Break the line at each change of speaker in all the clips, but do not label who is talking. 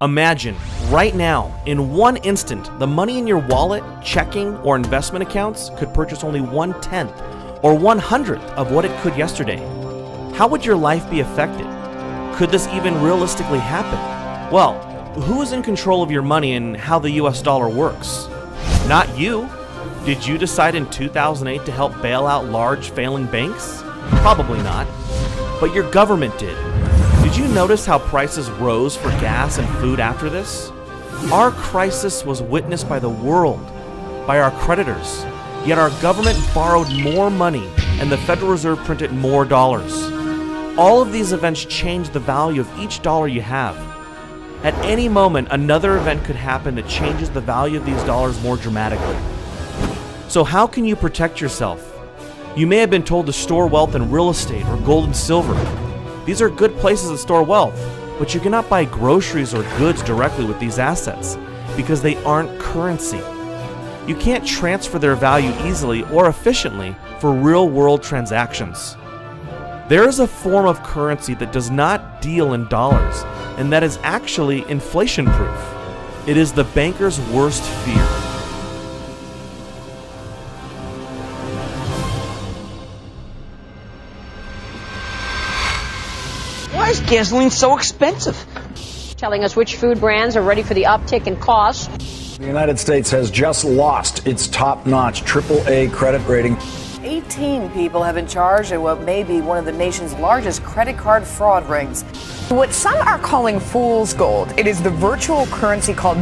Imagine, right now, in one instant, the money in your wallet, checking, or investment accounts could purchase only 1/10 or 1/100th of what it could yesterday. How would your life be affected? Could this even realistically happen? Well, who is in control of your money and how the US dollar works? Not you. Did you decide in 2008 to help bail out large failing banks? Probably not. But your government did. Did you notice how prices rose for gas and food after this? Our crisis was witnessed by the world, by our creditors, yet our government borrowed more money and the Federal Reserve printed more dollars. All of these events change the value of each dollar you have. At any moment, another event could happen that changes the value of these dollars more dramatically. So how can you protect yourself? You may have been told to store wealth in real estate or gold and silver. These are good places to store wealth, but you cannot buy groceries or goods directly with these assets because they aren't currency. You can't transfer their value easily or efficiently for real-world transactions. There is a form of currency that does not deal in dollars, and that is actually inflation-proof. It is the banker's worst fear.
Why is gasoline so expensive?
Telling us which food brands are ready for the uptick in costs.
The United States has just lost its top-notch AAA credit rating.
18 people have been charged in what may be one of the nation's largest credit card fraud rings.
What some are calling fool's gold, it is the virtual currency called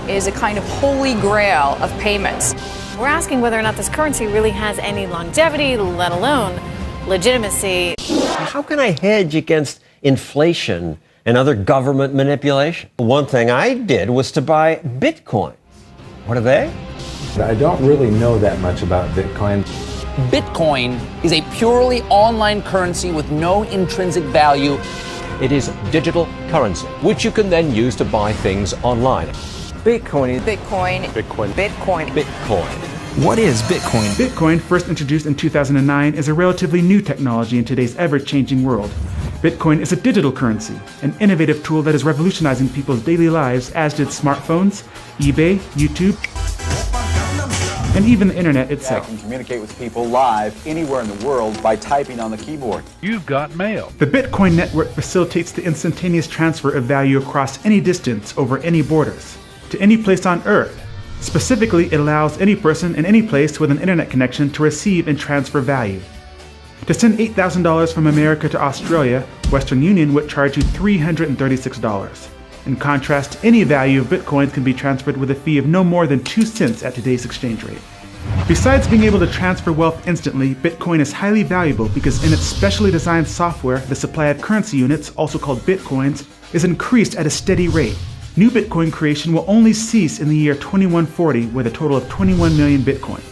is a kind of holy grail of payments.
We're asking whether or not this currency really has any longevity, let alone legitimacy.
How can I hedge against inflation and other government manipulation? One thing I did was to buy Bitcoin. What are they?
I don't really know that much about Bitcoin.
Bitcoin is a purely online currency with no intrinsic value.
It is digital currency, which you can then use to buy things online.
Bitcoin.
Bitcoin.
Bitcoin.
Bitcoin.
Bitcoin.
What is Bitcoin? Bitcoin, first introduced in 2009, is a relatively new technology in today's ever-changing world. Bitcoin is a digital currency, an innovative tool that is revolutionizing people's daily lives, as did smartphones, eBay, YouTube, and even the internet itself.
I can communicate with people live anywhere in the world by typing on the keyboard.
You've got mail.
The Bitcoin network facilitates the instantaneous transfer of value across any distance over any borders, to any place on Earth. Specifically, it allows any person in any place with an internet connection to receive and transfer value. To send $8,000 from America to Australia, Western Union would charge you $336. In contrast, any value of Bitcoins can be transferred with a fee of no more than 2 cents at today's exchange rate. Besides being able to transfer wealth instantly, Bitcoin is highly valuable because in its specially designed software, the supply of currency units, also called Bitcoins, is increased at a steady rate. New Bitcoin creation will only cease in the year 2140 with a total of 21 million Bitcoins.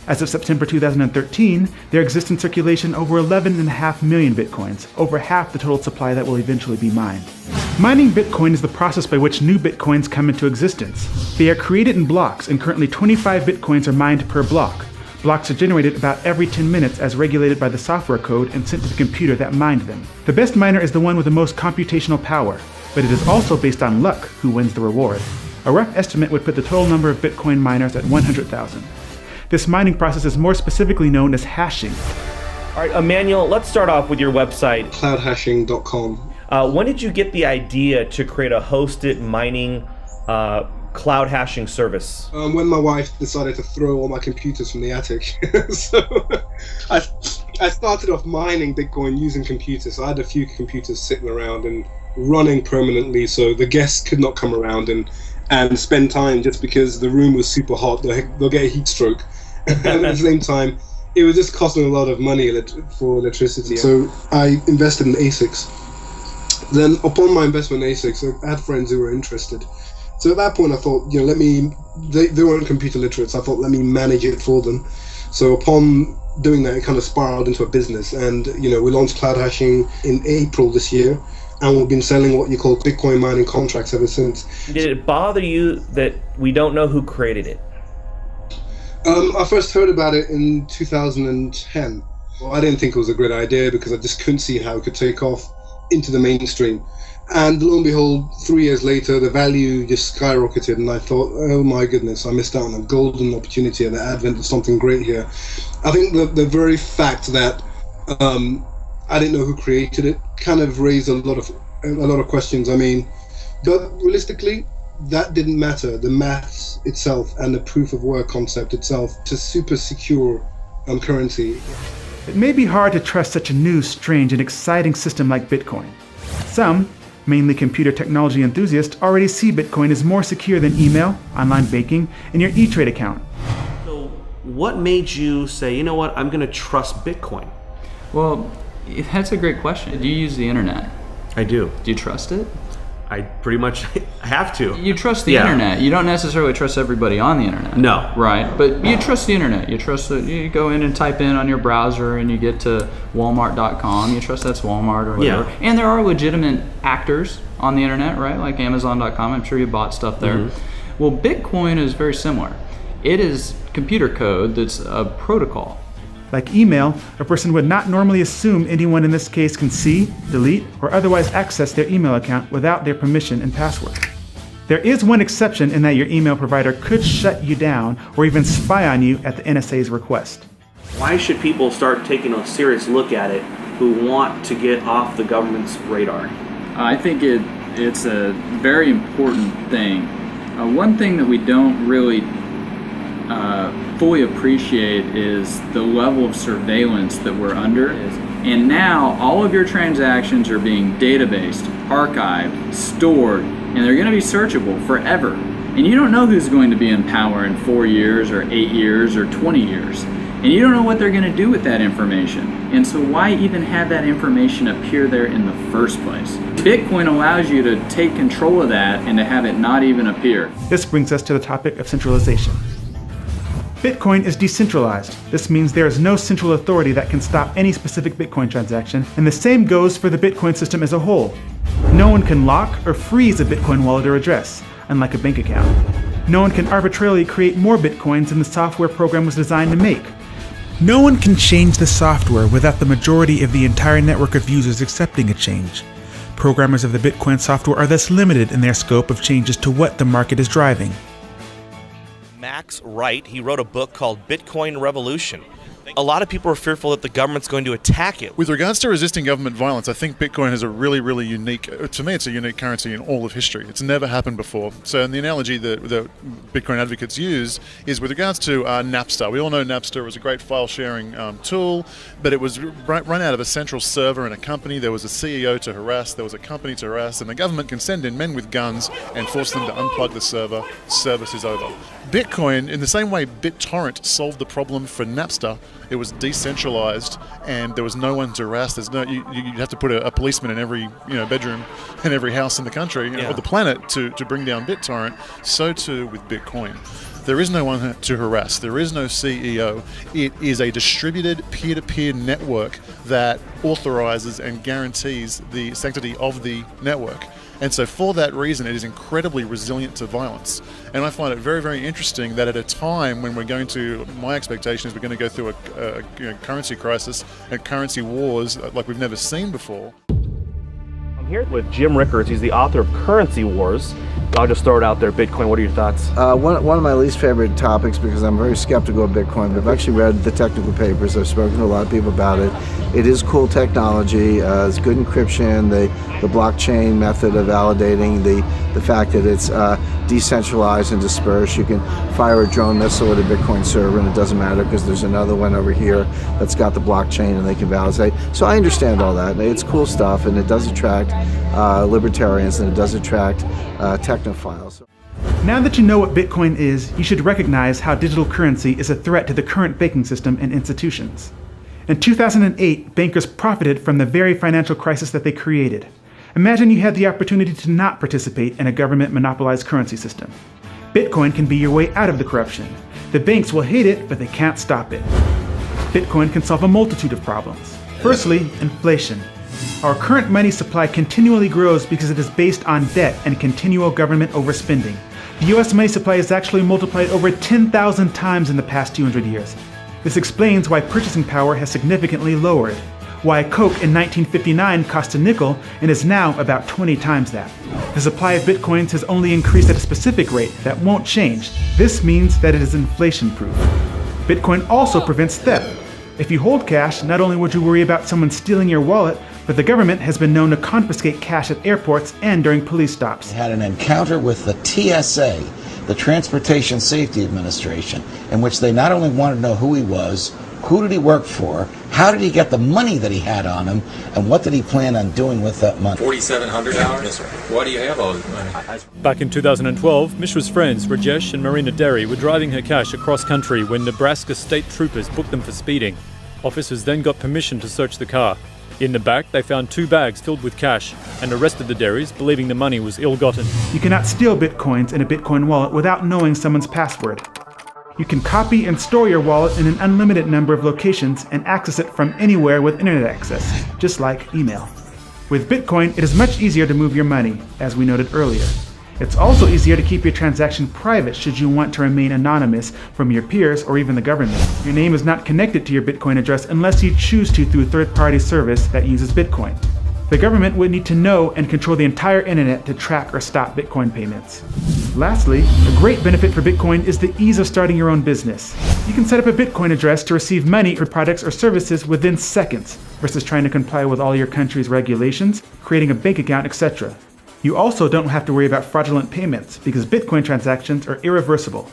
As of September 2013, there exist in circulation over 11.5 million Bitcoins, over half the total supply that will eventually be mined. Mining Bitcoin is the process by which new Bitcoins come into existence. They are created in blocks, and currently 25 Bitcoins are mined per block. Blocks are generated about every 10 minutes as regulated by the software code and sent to the computer that mined them. The best miner is the one with the most computational power, but it is also based on luck who wins the reward. A rough estimate would put the total number of Bitcoin miners at 100,000. This mining process is more specifically known as hashing.
All right, Emmanuel, let's start off with your website.
Cloudhashing.com.
When did you get the idea to create a hosted mining cloud hashing service?
When my wife decided to throw all my computers from the attic. So I started off mining Bitcoin using computers. So I had a few computers sitting around and running permanently so the guests could not come around and spend time just because the room was super hot. They'll get a heat stroke. And at the same time, it was just costing a lot of money for electricity. So I invested in ASICs. Then upon my investment in ASICs, I had friends who were interested. So at that point I thought, they weren't computer literate, so I thought, let me manage it for them. So upon doing that, it kind of spiraled into a business. And, we launched Cloud Hashing in April this year. And we've been selling what you call Bitcoin mining contracts ever since.
Did it bother you that we don't know who created it?
I first heard about it in 2010. Well, I didn't think it was a great idea because I just couldn't see how it could take off into the mainstream. And lo and behold, 3 years later, the value just skyrocketed, and I thought, oh my goodness, I missed out on a golden opportunity and the advent of something great here. I think the very fact that I didn't know who created it kind of raised a lot of questions. I mean, but realistically, that didn't matter. The maths itself and the proof of work concept itself, it's a super secure currency.
It may be hard to trust such a new, strange, and exciting system like Bitcoin. Some, mainly computer technology enthusiasts, already see Bitcoin as more secure than email, online banking, and your E-Trade account.
So what made you say, you know what, I'm going to trust Bitcoin?
Well, that's a great question. Do you use the internet?
I do.
Do you trust it?
I pretty much have to.
You trust the internet. You don't necessarily trust everybody on the internet.
No.
Right, but you trust the internet. You trust that you go in and type in on your browser and you get to Walmart.com. You trust that's Walmart or whatever.
Yeah.
And there are legitimate actors on the internet, right? Like Amazon.com. I'm sure you bought stuff there. Mm-hmm. Well, Bitcoin is very similar. It is computer code that's a protocol.
Like email, a person would not normally assume anyone in this case can see, delete, or otherwise access their email account without their permission and password. There is one exception in that your email provider could shut you down or even spy on you at the NSA's request.
Why should people start taking a serious look at it who want to get off the government's radar?
I think it's a very important thing. One thing that we don't really fully appreciate is the level of surveillance that we're under. And now all of your transactions are being databased, archived, stored, and they're going to be searchable forever. And you don't know who's going to be in power in 4 years or 8 years or 20 years. And you don't know what they're going to do with that information. And so why even have that information appear there in the first place? Bitcoin allows you to take control of that and to have it not even appear.
This brings us to the topic of centralization. Bitcoin is decentralized. This means there is no central authority that can stop any specific Bitcoin transaction, and the same goes for the Bitcoin system as a whole. No one can lock or freeze a Bitcoin wallet or address, unlike a bank account. No one can arbitrarily create more Bitcoins than the software program was designed to make. No one can change the software without the majority of the entire network of users accepting a change. Programmers of the Bitcoin software are thus limited in their scope of changes to what the market is driving.
Max Wright, he wrote a book called Bitcoin Revolution. A lot of people are fearful that the government's going to attack it.
With regards to resisting government violence, I think Bitcoin is a really, really unique, to me it's a unique currency in all of history. It's never happened before. So the analogy that Bitcoin advocates use is with regards to Napster. We all know Napster was a great file sharing tool, but it was run out of a central server in a company. There was a CEO to harass, there was a company to harass, and the government can send in men with guns and force them to unplug the server. Service is over. Bitcoin, in the same way BitTorrent solved the problem for Napster, it was decentralized and there was no one to harass. There's no you have to put a policeman in every bedroom in every house in the country or the planet to bring down BitTorrent. So too with Bitcoin. There is no one to harass. There is no CEO. It is a distributed peer-to-peer network that authorizes and guarantees the sanctity of the network. And so for that reason, it is incredibly resilient to violence. And I find it very, very interesting that at a time when my expectation is we're going to go through a currency crisis and currency wars like we've never seen before.
I'm here with Jim Rickards. He's the author of Currency Wars. I'll just throw it out there. Bitcoin, what are your thoughts?
One of my least favorite topics, because I'm very skeptical of Bitcoin, but I've actually read the technical papers. I've spoken to a lot of people about it. It is cool technology. It's good encryption, the blockchain method of validating, the fact that it's decentralized and dispersed. You can fire a drone missile at a Bitcoin server and it doesn't matter because there's another one over here that's got the blockchain and they can validate. So I understand all that. It's cool stuff and it does attract libertarians and it does attract technophiles.
Now that you know what Bitcoin is, you should recognize how digital currency is a threat to the current banking system and institutions. In 2008, bankers profited from the very financial crisis that they created. Imagine you had the opportunity to not participate in a government-monopolized currency system. Bitcoin can be your way out of the corruption. The banks will hate it, but they can't stop it. Bitcoin can solve a multitude of problems. Firstly, inflation. Our current money supply continually grows because it is based on debt and continual government overspending. The US money supply has actually multiplied over 10,000 times in the past 200 years. This explains why purchasing power has significantly lowered. why Coke in 1959 cost a nickel and is now about 20 times that. The supply of bitcoins has only increased at a specific rate that won't change. This means that it is inflation-proof. Bitcoin also prevents theft. If you hold cash, not only would you worry about someone stealing your wallet, but the government has been known to confiscate cash at airports and during police stops.
I had an encounter with the TSA, the Transportation Safety Administration, in which they not only wanted to know who he was, who did he work for, how did he get the money that he had on him, and what did he plan on doing with that money?
$4,700? Yes, sir. Why do you have all this money?
Back in 2012, Mishra's friends, Rajesh and Marina Derry, were driving her cash across country when Nebraska state troopers booked them for speeding. Officers then got permission to search the car. In the back, they found 2 bags filled with cash and arrested the Derrys, believing the money was ill-gotten.
You cannot steal bitcoins in a Bitcoin wallet without knowing someone's password. You can copy and store your wallet in an unlimited number of locations and access it from anywhere with internet access, just like email. With Bitcoin, it is much easier to move your money, as we noted earlier. It's also easier to keep your transaction private should you want to remain anonymous from your peers or even the government. Your name is not connected to your Bitcoin address unless you choose to through a third-party service that uses Bitcoin. The government would need to know and control the entire internet to track or stop Bitcoin payments. Lastly, a great benefit for Bitcoin is the ease of starting your own business. You can set up a Bitcoin address to receive money for products or services within seconds, versus trying to comply with all your country's regulations, creating a bank account, etc. You also don't have to worry about fraudulent payments because Bitcoin transactions are irreversible.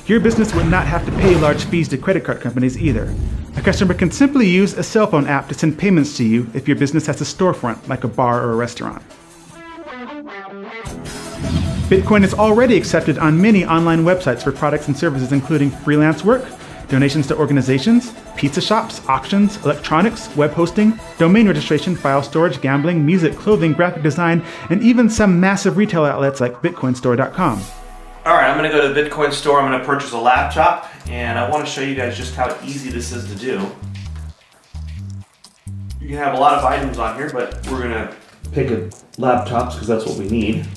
Your business would not have to pay large fees to credit card companies either. A customer can simply use a cell phone app to send payments to you if your business has a storefront like a bar or a restaurant. Bitcoin is already accepted on many online websites for products and services including freelance work, donations to organizations, pizza shops, auctions, electronics, web hosting, domain registration, file storage, gambling, music, clothing, graphic design, and even some massive retail outlets like bitcoinstore.com.
Alright, I'm going to go to the Bitcoin store, I'm going to purchase a laptop, and I want to show you guys just how easy this is to do. You can have a lot of items on here, but we're going to pick laptops because that's what we need.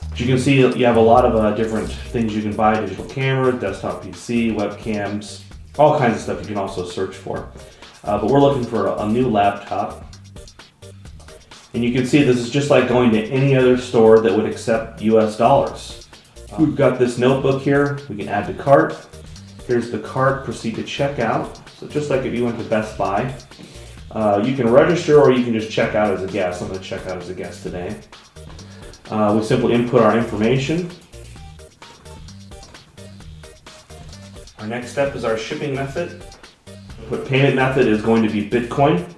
But you can see you have a lot of different things you can buy: digital camera, desktop PC, webcams, all kinds of stuff you can also search for. But we're looking for a new laptop. And you can see this is just like going to any other store that would accept US dollars. We've got this notebook here, we can add to cart. Here's the cart, proceed to checkout. So just like if you went to Best Buy, you can register or you can just check out as a guest. I'm going to check out as a guest today. We simply input our information. Our next step is our shipping method. Input payment method is going to be Bitcoin.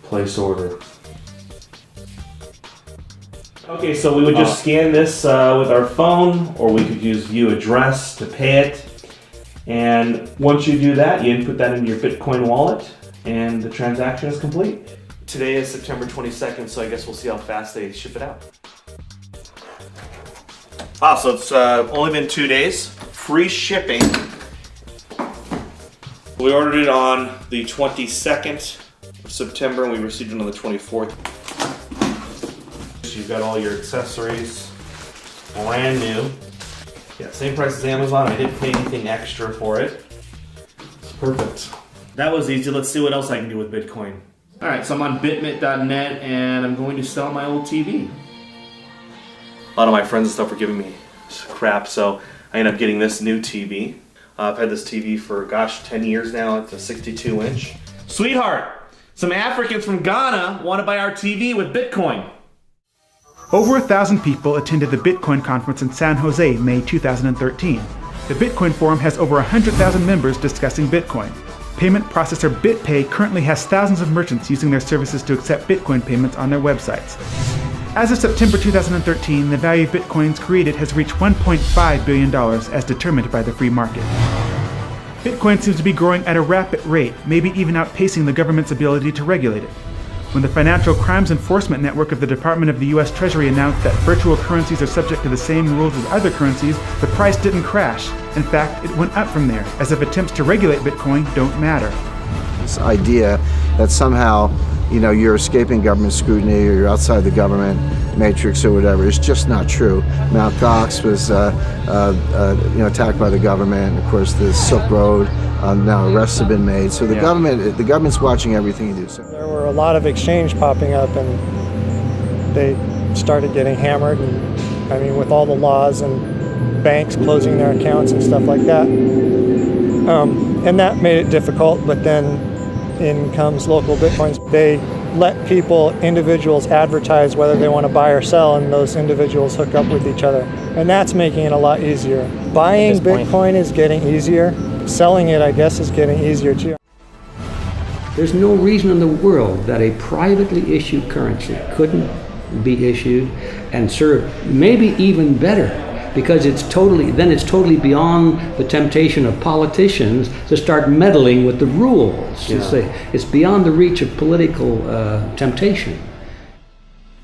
Place order. Okay, so we would just scan this with our phone, or we could use view address to pay it. And once you do that, you input that into your Bitcoin wallet, and the transaction is complete. Today is September 22nd, so I guess we'll see how fast they ship it out. Wow, so it's only been 2 days. Free shipping. We ordered it on the 22nd of September, and we received it on the 24th. You've got all your accessories, brand new. Yeah, same price as Amazon. I didn't pay anything extra for it. It's perfect. That was easy. Let's see what else I can do with Bitcoin. All right, so I'm on bitmit.net and I'm going to sell my old TV. A lot of my friends and stuff were giving me crap, so I ended up getting this new TV. I've had this TV for, 10 years now. It's a 62-inch. Sweetheart, some Africans from Ghana want to buy our TV with Bitcoin.
Over 1,000 people attended the Bitcoin conference in San Jose, May 2013. The Bitcoin Forum has over 100,000 members discussing Bitcoin. Payment processor BitPay currently has thousands of merchants using their services to accept Bitcoin payments on their websites. As of September 2013, the value of Bitcoins created has reached $1.5 billion as determined by the free market. Bitcoin seems to be growing at a rapid rate, maybe even outpacing the government's ability to regulate it. When the Financial Crimes Enforcement Network of the Department of the U.S. Treasury announced that virtual currencies are subject to the same rules as other currencies, the price didn't crash. In fact, it went up from there, as if attempts to regulate Bitcoin don't matter.
This idea that somehow you're escaping government scrutiny or you're outside the government matrix or whatever. It's just not true. Mt. Gox was attacked by the government. Of course, the Silk Road, now arrests have been made. So the government's watching everything you do. So.
There were a lot of exchange popping up, and they started getting hammered. And I mean, with all the laws and banks closing their accounts and stuff like that, and that made it difficult. But then in comes local Bitcoins. They let individuals advertise whether they want to buy or sell, and those individuals hook up with each other. And that's making it a lot easier. Buying Bitcoin is getting easier. Selling it, I guess, is getting easier too.
There's no reason in the world that a privately issued currency couldn't be issued and serve maybe even better, because it's totally beyond the temptation of politicians to start meddling with the rules. It's beyond the reach of political temptation.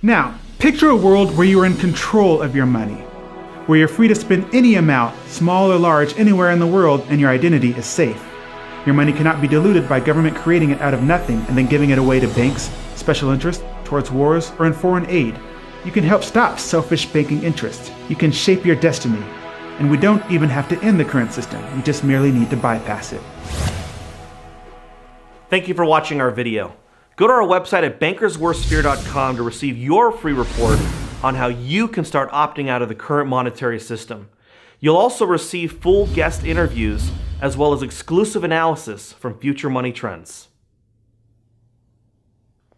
Now, picture a world where you are in control of your money, where you're free to spend any amount, small or large, anywhere in the world, and your identity is safe. Your money cannot be diluted by government creating it out of nothing and then giving it away to banks, special interests, towards wars, or in foreign aid. You can help stop selfish banking interests. You can shape your destiny. And we don't even have to end the current system. We just merely need to bypass it.
Thank you for watching our video. Go to our website at bankersworstfear.com to receive your free report on how you can start opting out of the current monetary system. You'll also receive full guest interviews as well as exclusive analysis from future money trends.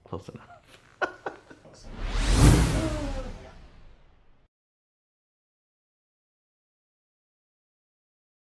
Close enough.